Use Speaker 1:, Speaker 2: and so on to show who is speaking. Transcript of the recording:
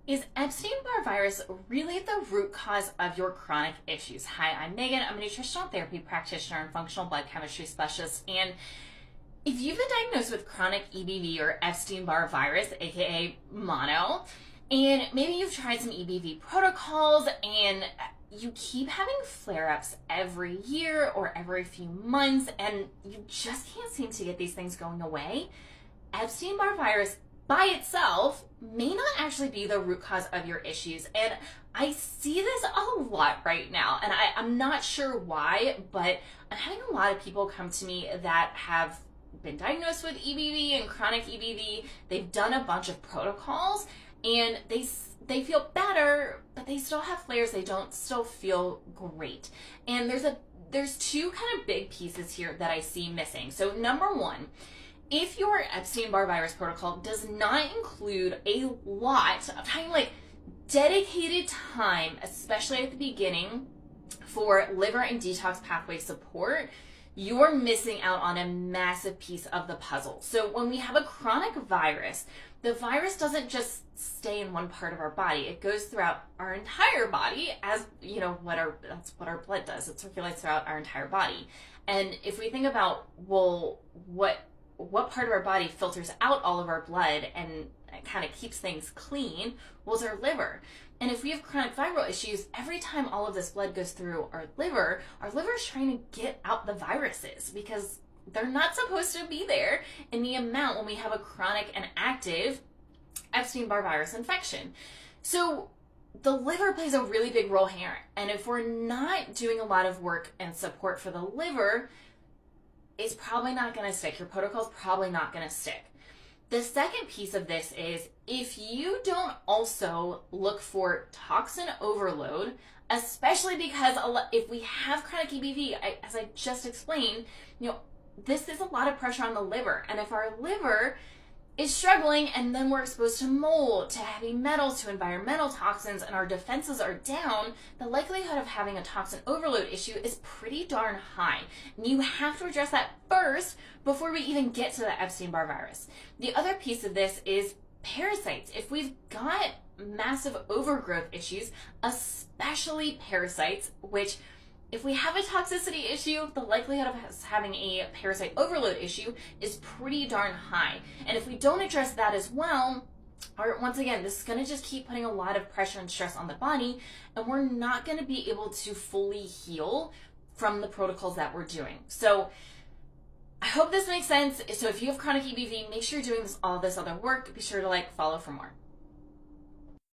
Speaker 1: Is Epstein-Barr virus really the root cause of your chronic issues? Hi, I'm Megan. I'm a nutritional therapy practitioner and functional blood chemistry specialist. And if you've been diagnosed with chronic EBV or Epstein-Barr virus, aka mono, and maybe you've tried some EBV protocols and you keep having flare-ups every year or every few months and you just can't seem to get these things going away, Epstein-Barr virus by itself may not actually be the root cause of your issues. And I see this a lot right now, and I'm not sure why, but I'm having a lot of people come to me that have been diagnosed with EBV and chronic EBV. They've done a bunch of protocols and they feel better, but they still have flares. They don't still feel great. And there's two kind of big pieces here that I see missing. So number one, if your Epstein-Barr virus protocol does not include a lot of time, like dedicated time, especially at the beginning, for liver and detox pathway support, you're missing out on a massive piece of the puzzle. So when we have a chronic virus, the virus doesn't just stay in one part of our body. It goes throughout our entire body, as you know, that's what our blood does. It circulates throughout our entire body. And if we think about, well, what part of our body filters out all of our blood and kind of keeps things clean, well, it's our liver. And if we have chronic viral issues, every time all of this blood goes through our liver is trying to get out the viruses because they're not supposed to be there in the amount when we have a chronic and active Epstein-Barr virus infection. So the liver plays a really big role here. And if we're not doing a lot of work and support for the liver, it's probably not going to stick. Your protocol's probably not going to stick. The second piece of this is if you don't also look for toxin overload, especially because if we have chronic EBV, as I just explained, this is a lot of pressure on the liver. And if our liver is struggling and then we're exposed to mold, to heavy metals, to environmental toxins, and our defenses are down, the likelihood of having a toxin overload issue is pretty darn high. And you have to address that first before we even get to the Epstein-Barr virus. The other piece of this is parasites. If we've got massive overgrowth issues, especially parasites, which if we have a toxicity issue, the likelihood of us having a parasite overload issue is pretty darn high. And if we don't address that as well, once again, this is going to just keep putting a lot of pressure and stress on the body, and we're not going to be able to fully heal from the protocols that we're doing. So I hope this makes sense. So if you have chronic EBV, make sure you're doing all this other work. Be sure to follow for more.